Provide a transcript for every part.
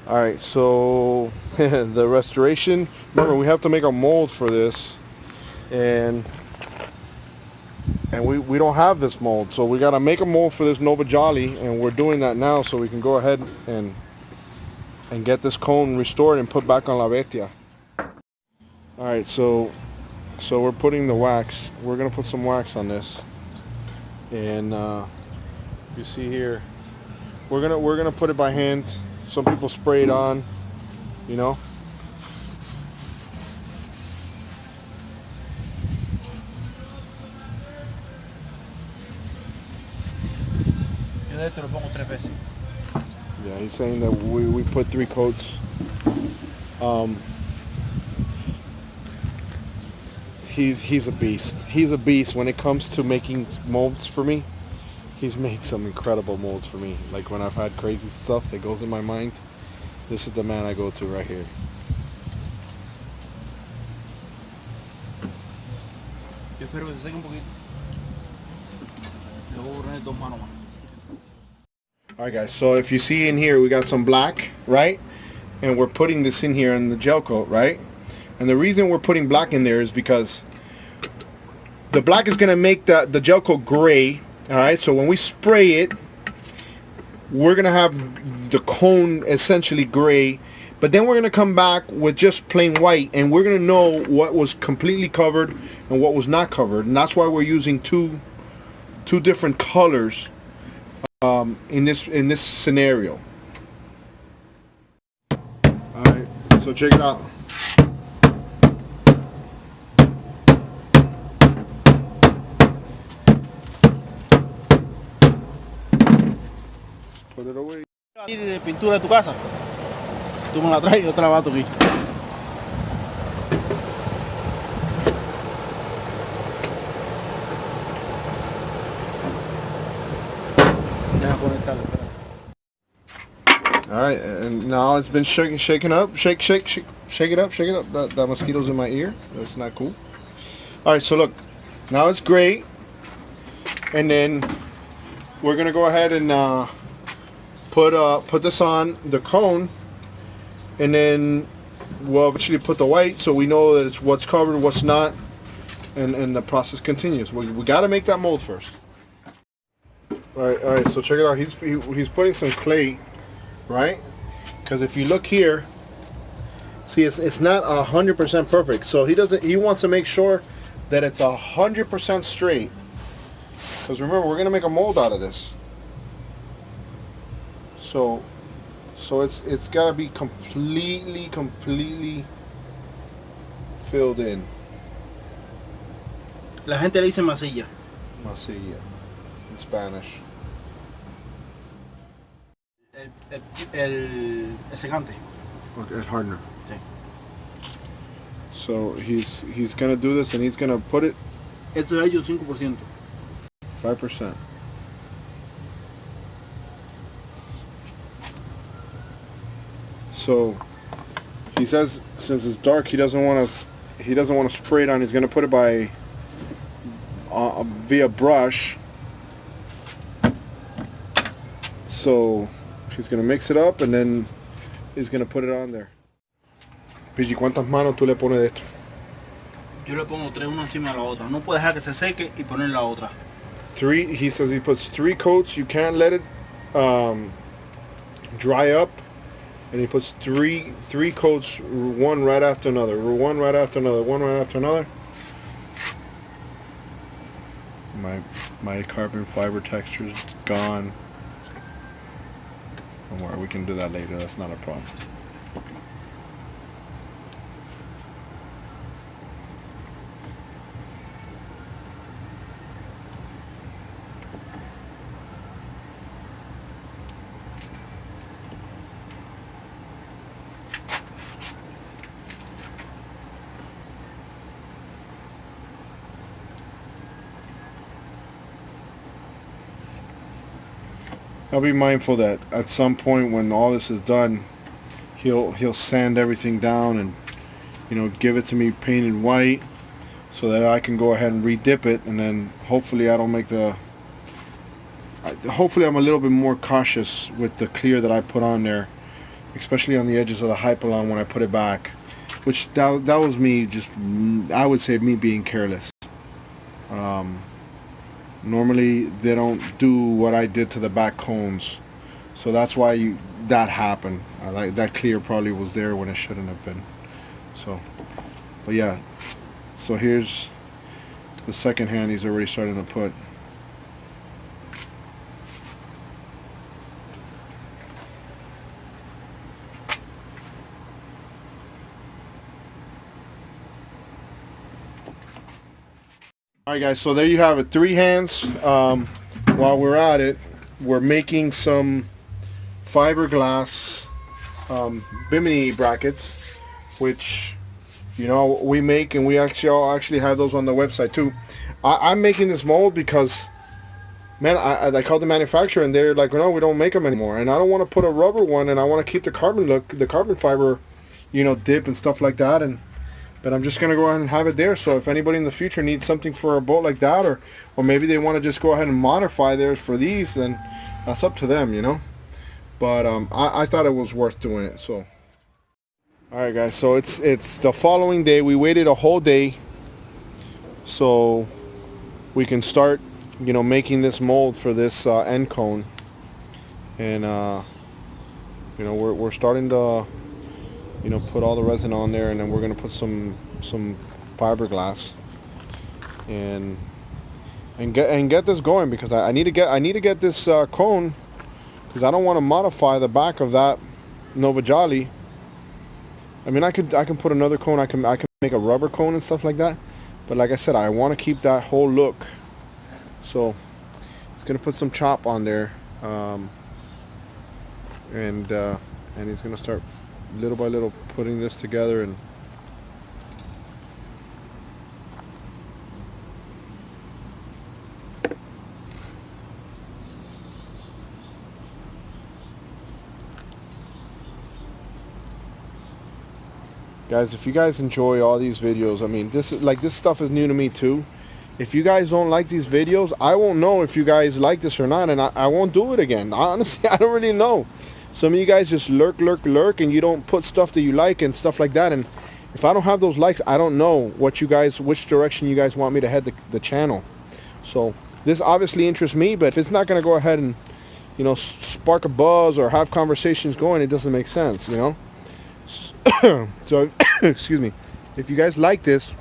Alright, so the restoration. Remember, we have to make a mold for this, and we don't have this mold, so we gotta make a mold for this Nova Jolly, and we're doing that now so we can go ahead and get this cone restored and put back on La Betia. Alright, so we're putting the wax. We're gonna put some wax on this, and you see here, we're gonna put it by hand. Some people spray it on, you know. Yeah, he's saying that we put 3 coats. He's a beast. He's a beast when it comes to making molds for me. He's made some incredible molds for me. Like when I've had crazy stuff that goes in my mind, this is the man I go to right here. Alright guys, so if you see in here we got some black, right? And we're putting this in here in the gel coat, right? And the reason we're putting black in there is because the black is going to make the gel coat gray. Alright, so when we spray it, we're going to have the cone essentially gray, but then we're going to come back with just plain white, and we're going to know what was completely covered and what was not covered, and that's why we're using two different colors in this scenario. Alright, so check it out. Put it away. De pintura de tu casa, tú me la traes y yo te la bato aquí. All right, and now it's been shaken up. Shake it up. That mosquito's in my ear. That's not cool. All right, so look, now it's gray, and then we're gonna go ahead and put this on the cone, and then we'll eventually put the white so we know that it's what's covered, what's not, and the process continues. We got to make that mold first. All right, so check it out. He's putting some clay, right? Because if you look here, see, it's not 100% perfect. So he wants to make sure that it's 100% straight. Because remember, we're gonna make a mold out of this. So it's gotta be completely filled in. La gente le dice masilla. Masilla in Spanish. El secante. Okay, el hardener. Sí. So he's gonna do this, and he's gonna put it. Esto es hecho 5%. 5%. So he says since it's dark, he doesn't want to spray it on. He's gonna put it by via brush. So he's gonna mix it up, and then he's gonna put it on there. Pidgey, ¿cuántas manos tú le pones de esto? Yo le pongo 3 una encima de la otra. No puedes dejar que se seque y poner la otra. 3. He says he puts 3 coats. You can't let it dry up, and he puts three coats, one right after another, one right after another, one right after another. My carbon fiber texture is gone. Don't worry, we can do that later. That's not a problem. I'll be mindful that at some point when all this is done, he'll sand everything down and, you know, give it to me painted white so that I can go ahead and redip it, and then hopefully I don't make hopefully I'm a little bit more cautious with the clear that I put on there, especially on the edges of the hypalon when I put it back, which that was me, just, I would say, me being careless. Normally they don't do what I did to the back cones, so that's why that happened. Like that clear probably was there when it shouldn't have been. So, but yeah, so here's the second hand he's already starting to put. Alright guys, so there you have it, 3 hands. While we're at it, we're making some fiberglass bimini brackets, which, you know, we make, and we actually have those on the website too. I'm making this mold because, man, I called the manufacturer and they're like, no, we don't make them anymore, and I don't want to put a rubber one, and I want to keep the carbon look, the carbon fiber, you know, dip and stuff like that, but I'm just going to go ahead and have it there. So if anybody in the future needs something for a boat like that, or maybe they want to just go ahead and modify theirs for these, then that's up to them, you know. But I thought it was worth doing it. So, alright guys, so it's the following day. We waited a whole day so we can start, you know, making this mold for this end cone. And you know, we're starting to, you know, put all the resin on there, and then we're gonna put some fiberglass and get this going, because I need to get this cone, because I don't want to modify the back of that Nova Jolly. I mean, I can put another cone, I can make a rubber cone and stuff like that, but like I said, I want to keep that whole look. So it's gonna put some chop on there, and he's gonna start little by little putting this together. And guys, if you guys enjoy all these videos, I mean, this stuff is new to me too. If you guys don't like these videos, I won't know if you guys like this or not, and I won't do it again. Honestly, I don't really know. Some of you guys just lurk, and you don't put stuff that you like and stuff like that. And if I don't have those likes, I don't know which direction you guys want me to head the channel. So this obviously interests me, but if it's not going to go ahead and, you know, spark a buzz or have conversations going, it doesn't make sense, you know. So excuse me, if you guys like this,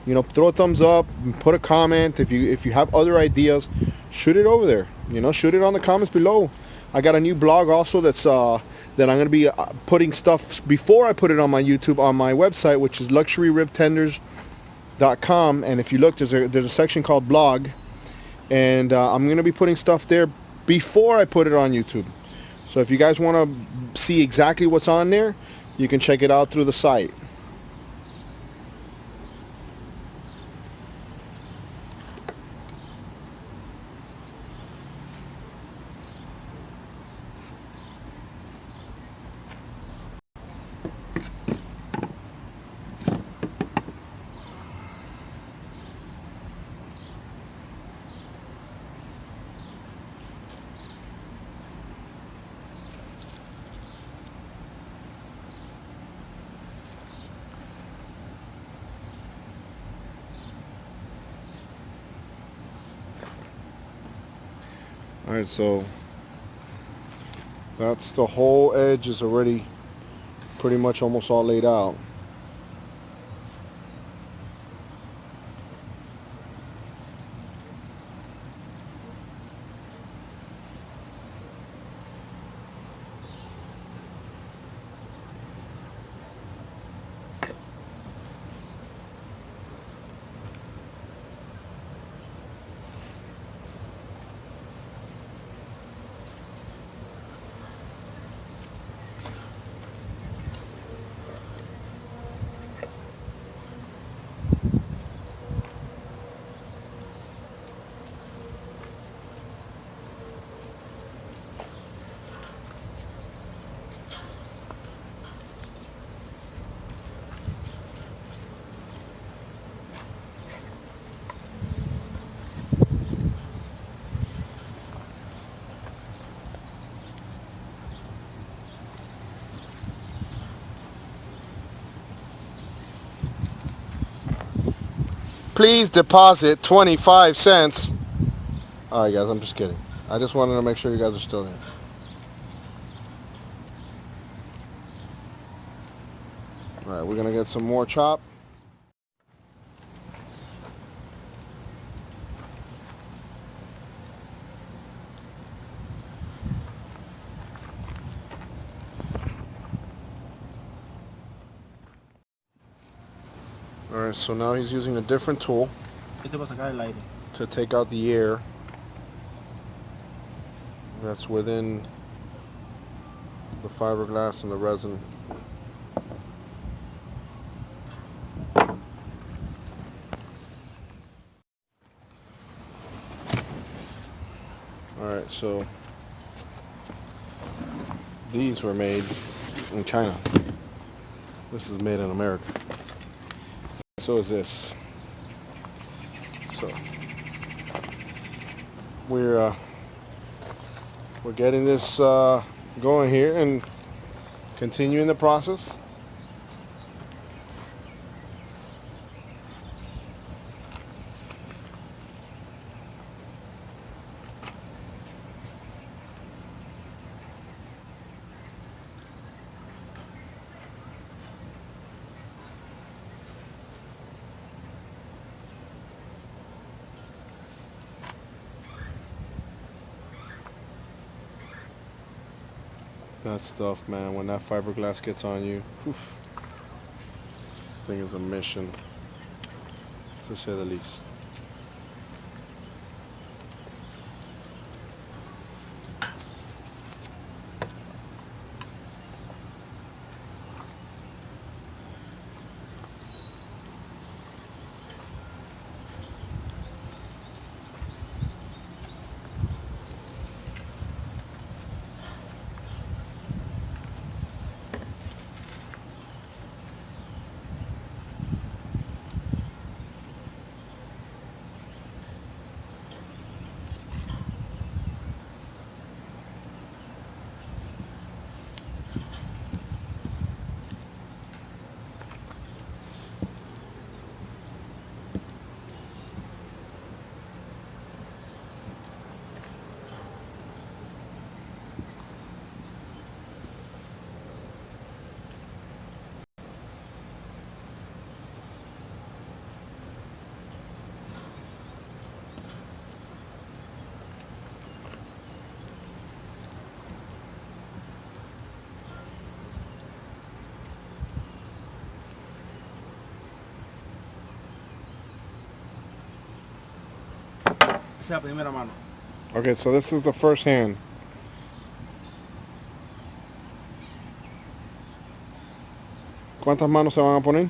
you know, throw a thumbs up and put a comment. If you have other ideas, shoot it over there, you know, shoot it on the comments below. I got a new blog also that I'm going to be putting stuff before I put it on my YouTube, on my website, which is luxuryribtenders.com. and if you look, there's a section called blog, and I'm going to be putting stuff there before I put it on YouTube. So if you guys want to see exactly what's on there, you can check it out through the site. Alright, so that's the whole edge is already pretty much almost all laid out. please deposit 25 cents. Alright guys, I'm just kidding. I just wanted to make sure you guys are still here. Alright, we're gonna get some more chop. Alright, so now he's using a different tool to take out the air that's within the fiberglass and the resin. Alright, so these were made in China. This is made in America. So is this. So we're getting this going here and continuing the process. That stuff, man, when that fiberglass gets on you, oof, this thing is a mission, to say the least. Esa es la primera mano. Okay, so this is the first hand. ¿Cuántas manos se van a poner?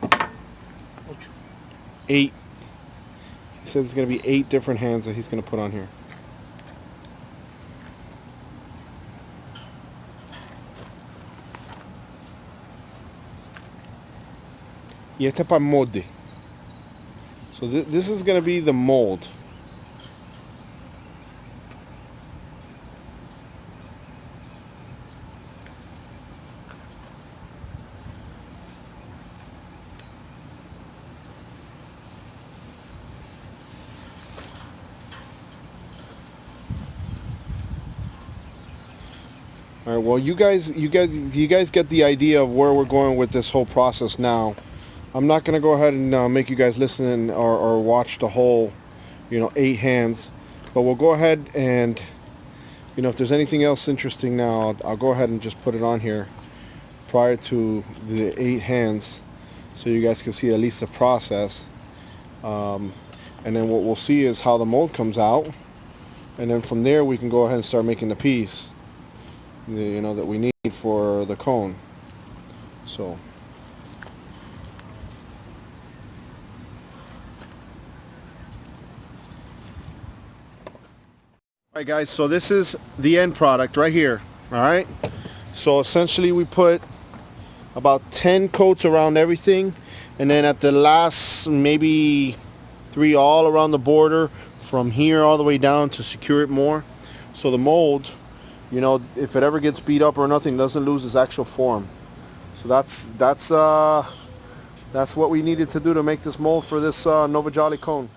8. 8. He said there's going to be 8 different hands that he's going to put on here. Y este para molde. So this is going to be the mold. All right, well, you guys get the idea of where we're going with this whole process now. I'm not going to go ahead and make you guys listen or watch the whole, 8 hands. But we'll go ahead and, if there's anything else interesting now, I'll go ahead and just put it on here prior to the 8 hands so you guys can see at least the process. And then what we'll see is how the mold comes out. And then from there we can go ahead and start making the piece, that we need for the cone. So. Alright guys, so this is the end product right here. Alright, so essentially we put about 10 coats around everything, and then at the last maybe 3 all around the border from here all the way down to secure it more. So the mold, if it ever gets beat up or nothing, doesn't lose its actual form. So that's That's what we needed to do to make this mold for this Nova Jolly cone.